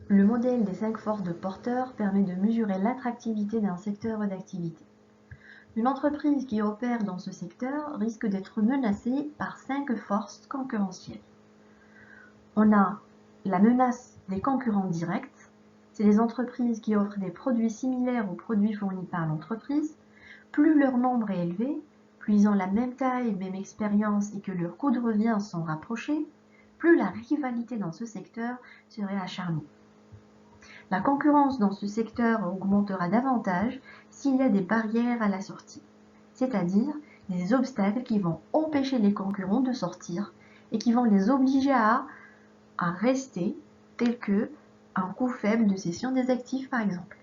Le modèle des 5 forces de porteurs permet de mesurer l'attractivité d'un secteur d'activité. Une entreprise qui opère dans ce secteur risque d'être menacée par 5 forces concurrentielles. On a la menace des concurrents directs. C'est les entreprises qui offrent des produits similaires aux produits fournis par l'entreprise. Plus leur nombre est élevé, plus ils ont la même taille, même expérience et que leurs coûts de revient sont rapprochés, plus la rivalité dans ce secteur serait acharnée. La concurrence dans ce secteur augmentera davantage s'il y a des barrières à la sortie, c'est-à-dire des obstacles qui vont empêcher les concurrents de sortir et qui vont les obliger à rester, tels que un coût faible de cession des actifs par exemple.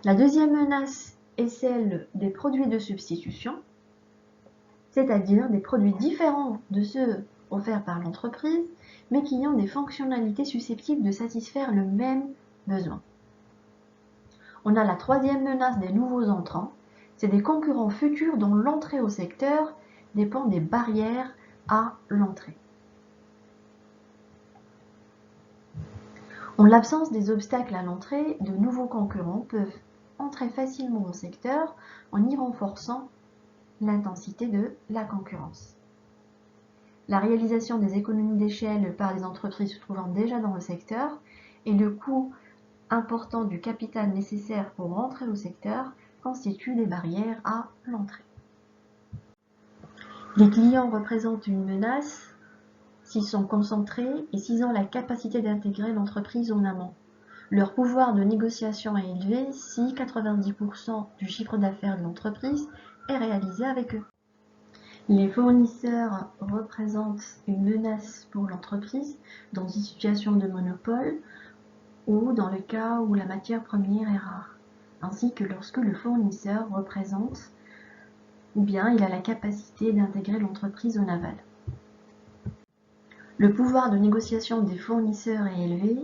La deuxième menace est celle des produits de substitution, c'est-à-dire des produits différents de ceux offerts par l'entreprise, mais qui ont des fonctionnalités susceptibles de satisfaire le même besoin. On a la troisième menace des nouveaux entrants, c'est des concurrents futurs dont l'entrée au secteur dépend des barrières à l'entrée. En l'absence des obstacles à l'entrée, de nouveaux concurrents peuvent entrer facilement au secteur en y renforçant l'intensité de la concurrence. La réalisation des économies d'échelle par les entreprises se trouvant déjà dans le secteur et le coût important du capital nécessaire pour entrer au secteur constituent des barrières à l'entrée. Les clients représentent une menace s'ils sont concentrés et s'ils ont la capacité d'intégrer l'entreprise en amont. Leur pouvoir de négociation est élevé si 90% du chiffre d'affaires de l'entreprise est réalisé avec eux. Les fournisseurs représentent une menace pour l'entreprise dans une situation de monopole ou dans le cas où la matière première est rare, ainsi que lorsque le fournisseur représente ou bien il a la capacité d'intégrer l'entreprise en aval. Le pouvoir de négociation des fournisseurs est élevé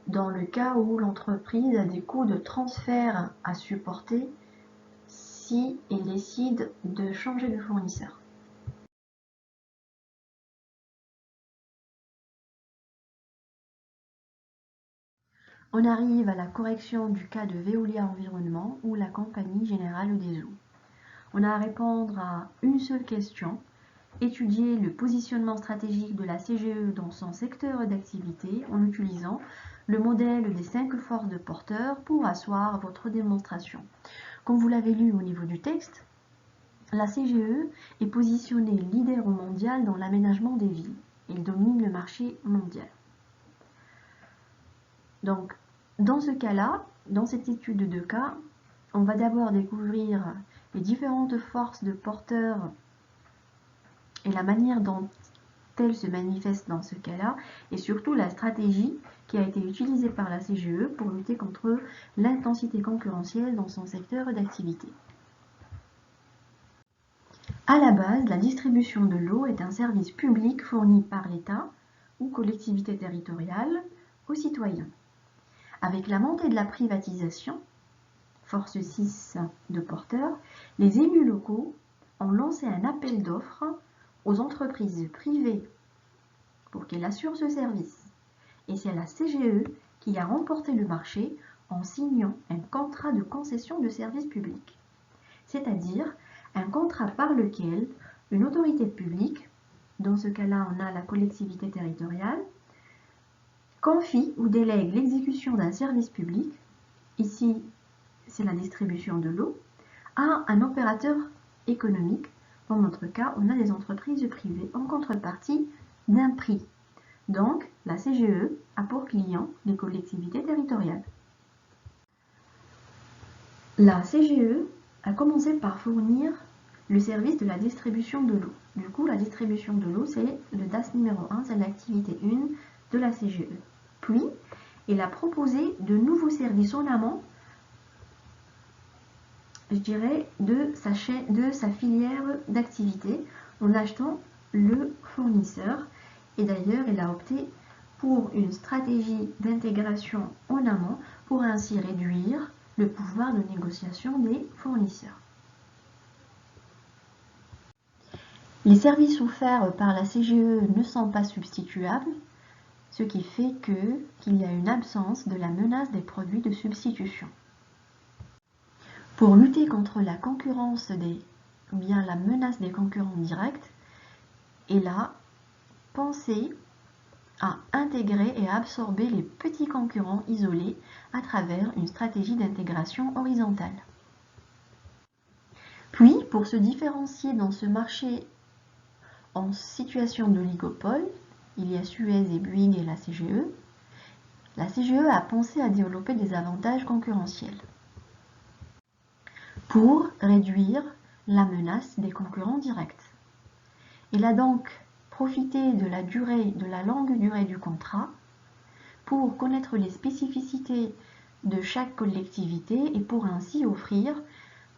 dans le cas où l'entreprise a des coûts de transfert à supporter si elle décide de changer de fournisseur. On arrive à la correction du cas de Veolia Environnement ou la Compagnie Générale des Eaux. On a à répondre à une seule question, étudier le positionnement stratégique de la CGE dans son secteur d'activité en utilisant le modèle des 5 forces de porteurs pour asseoir votre démonstration. Comme vous l'avez lu au niveau du texte, la CGE est positionnée leader mondial dans l'aménagement des villes. Elle domine le marché mondial. Donc, dans ce cas-là, dans cette étude de cas, on va d'abord découvrir les différentes forces de porteurs et la manière dont elles se manifestent dans ce cas-là, et surtout la stratégie qui a été utilisée par la CGE pour lutter contre l'intensité concurrentielle dans son secteur d'activité. À la base, la distribution de l'eau est un service public fourni par l'État ou collectivité territoriale aux citoyens. Avec la montée de la privatisation, force 6 de porteurs, les élus locaux ont lancé un appel d'offres aux entreprises privées pour qu'elles assurent ce service. Et c'est la CGE qui a remporté le marché en signant un contrat de concession de service public, c'est-à-dire un contrat par lequel une autorité publique, dans ce cas-là on a la collectivité territoriale, confie ou délègue l'exécution d'un service public, ici c'est la distribution de l'eau, à un opérateur économique. Dans notre cas, on a des entreprises privées en contrepartie d'un prix. Donc, la CGE a pour client les collectivités territoriales. La CGE a commencé par fournir le service de la distribution de l'eau. Du coup, la distribution de l'eau, c'est le DAS numéro 1, c'est l'activité 1 de la CGE. Puis, elle a proposé de nouveaux services en amont, je dirais, de sa filière d'activité en achetant le fournisseur. Et d'ailleurs, elle a opté pour une stratégie d'intégration en amont pour ainsi réduire le pouvoir de négociation des fournisseurs. Les services offerts par la CGE ne sont pas substituables, ce qui fait qu'il y a une absence de la menace des produits de substitution. Pour lutter contre la concurrence ou bien la menace des concurrents directs, il a pensé à intégrer et à absorber les petits concurrents isolés à travers une stratégie d'intégration horizontale. Puis, pour se différencier dans ce marché en situation d'oligopole, il y a Suez et Bouygues et la CGE. La CGE a pensé à développer des avantages concurrentiels pour réduire la menace des concurrents directs. Il a donc profité de la longue durée du contrat pour connaître les spécificités de chaque collectivité et pour ainsi offrir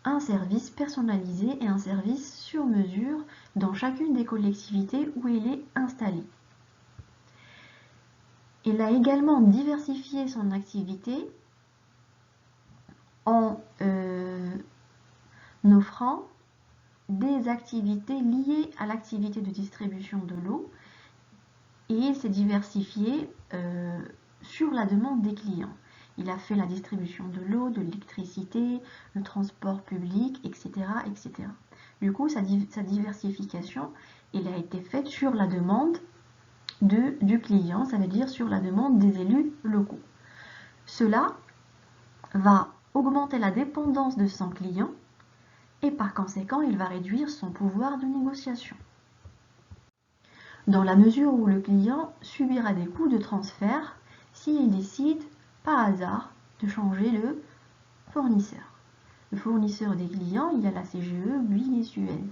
un service personnalisé et un service sur mesure dans chacune des collectivités où il est installé. Il a également diversifié son activité en offrant des activités liées à l'activité de distribution de l'eau et il s'est diversifié sur la demande des clients. Il a fait la distribution de l'eau, de l'électricité, le transport public, etc. etc. Du coup, sa diversification, elle a été faite sur la demande du client, ça veut dire sur la demande des élus locaux. Cela va augmenter la dépendance de son client et par conséquent, il va réduire son pouvoir de négociation. Dans la mesure où le client subira des coûts de transfert s'il décide, par hasard, de changer de fournisseur. Le fournisseur des clients, il y a la CGE, Bouygues et Suez.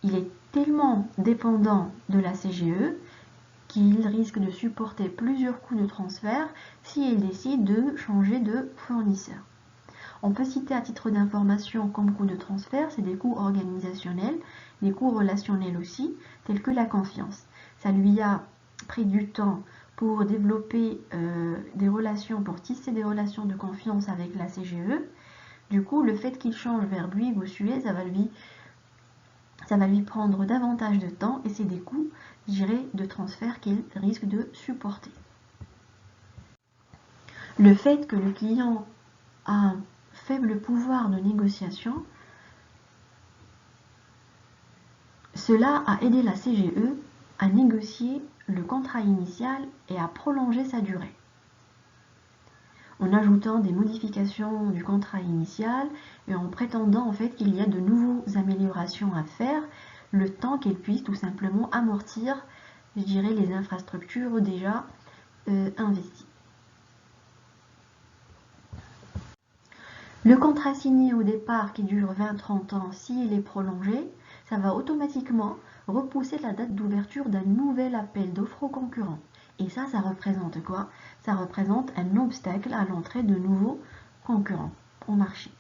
Il est tellement dépendant de la CGE qu'il risque de supporter plusieurs coûts de transfert s'il décide de changer de fournisseur. On peut citer à titre d'information comme coûts de transfert, c'est des coûts organisationnels, des coûts relationnels aussi, tels que la confiance. Ça lui a pris du temps pour développer des relations, pour tisser des relations de confiance avec la CGE. Du coup, le fait qu'il change vers Bouygues ou Suez, ça va lui prendre davantage de temps et c'est des coûts, je dirais, de transfert qu'il risque de supporter. Le fait que le client a un faible pouvoir de négociation, cela a aidé la CGE à négocier le contrat initial et à prolonger sa durée. En ajoutant des modifications du contrat initial et en prétendant en fait qu'il y a de nouvelles améliorations à faire, le temps qu'elle puisse tout simplement amortir, je dirais, les infrastructures déjà investies. Le contrat signé au départ qui dure 20-30 ans, s'il est prolongé, ça va automatiquement repousser la date d'ouverture d'un nouvel appel d'offres aux concurrents. Et ça représente quoi? Ça représente un obstacle à l'entrée de nouveaux concurrents au marché.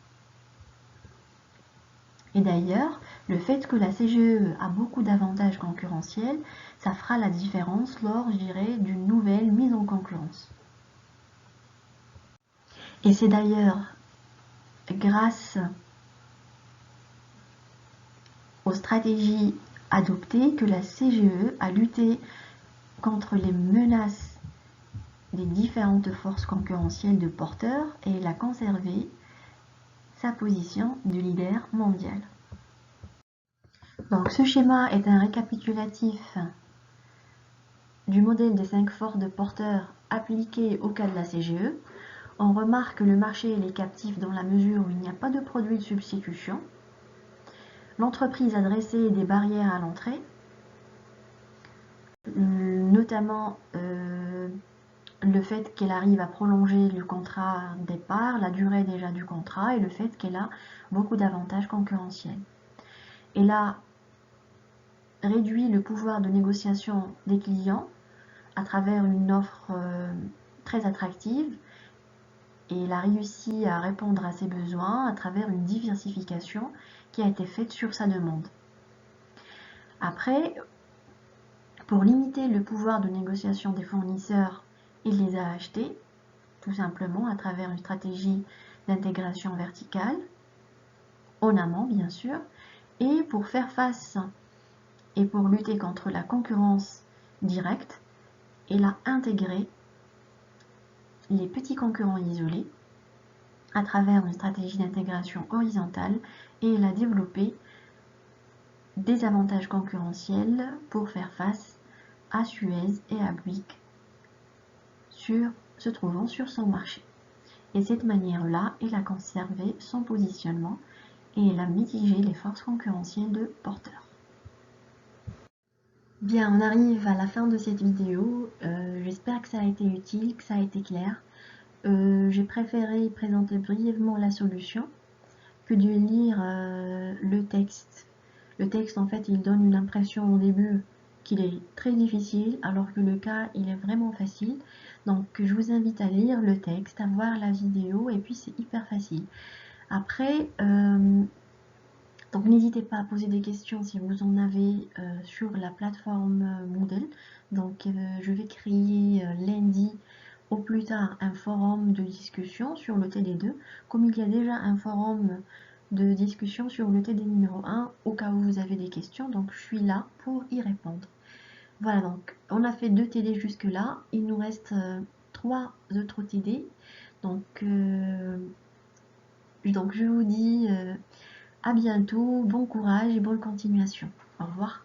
Et d'ailleurs, le fait que la CGE a beaucoup d'avantages concurrentiels, ça fera la différence lors, je dirais, d'une nouvelle mise en concurrence. Et c'est d'ailleurs grâce aux stratégies adoptées que la CGE a lutté contre les menaces des différentes forces concurrentielles de porteurs et elle a conservé sa position de leader mondial. Donc ce schéma est un récapitulatif du modèle des 5 forces de porteurs appliqué au cas de la CGE. On remarque que le marché est captif dans la mesure où il n'y a pas de produit de substitution. L'entreprise a dressé des barrières à l'entrée, notamment le fait qu'elle arrive à prolonger le contrat départ, la durée déjà du contrat et le fait qu'elle a beaucoup d'avantages concurrentiels. Elle a réduit le pouvoir de négociation des clients à travers une offre très attractive et elle a réussi à répondre à ses besoins à travers une diversification qui a été faite sur sa demande. Après, pour limiter le pouvoir de négociation des fournisseurs, il les a achetés, tout simplement à travers une stratégie d'intégration verticale, en amont bien sûr, et pour faire face Et pour lutter contre la concurrence directe, elle a intégré les petits concurrents isolés à travers une stratégie d'intégration horizontale et elle a développé des avantages concurrentiels pour faire face à Suez et à Bouygues se trouvant sur son marché. Et de cette manière-là, elle a conservé son positionnement et elle a mitigé les forces concurrentielles de Porter. Bien, on arrive à la fin de cette vidéo. J'espère que ça a été utile, que ça a été clair. J'ai préféré présenter brièvement la solution que de lire le texte. Le texte, en fait, il donne une impression au début qu'il est très difficile, alors que le cas, il est vraiment facile. Donc, je vous invite à lire le texte, à voir la vidéo, et puis c'est hyper facile. Après, donc n'hésitez pas à poser des questions si vous en avez sur la plateforme Moodle. Donc, je vais créer lundi au plus tard un forum de discussion sur le TD2, comme il y a déjà un forum de discussion sur le TD numéro 1, au cas où vous avez des questions, donc je suis là pour y répondre. Voilà, donc on a fait 2 TD jusque là, il nous reste 3 autres TD, donc je vous dis à bientôt, bon courage et bonne continuation. Au revoir.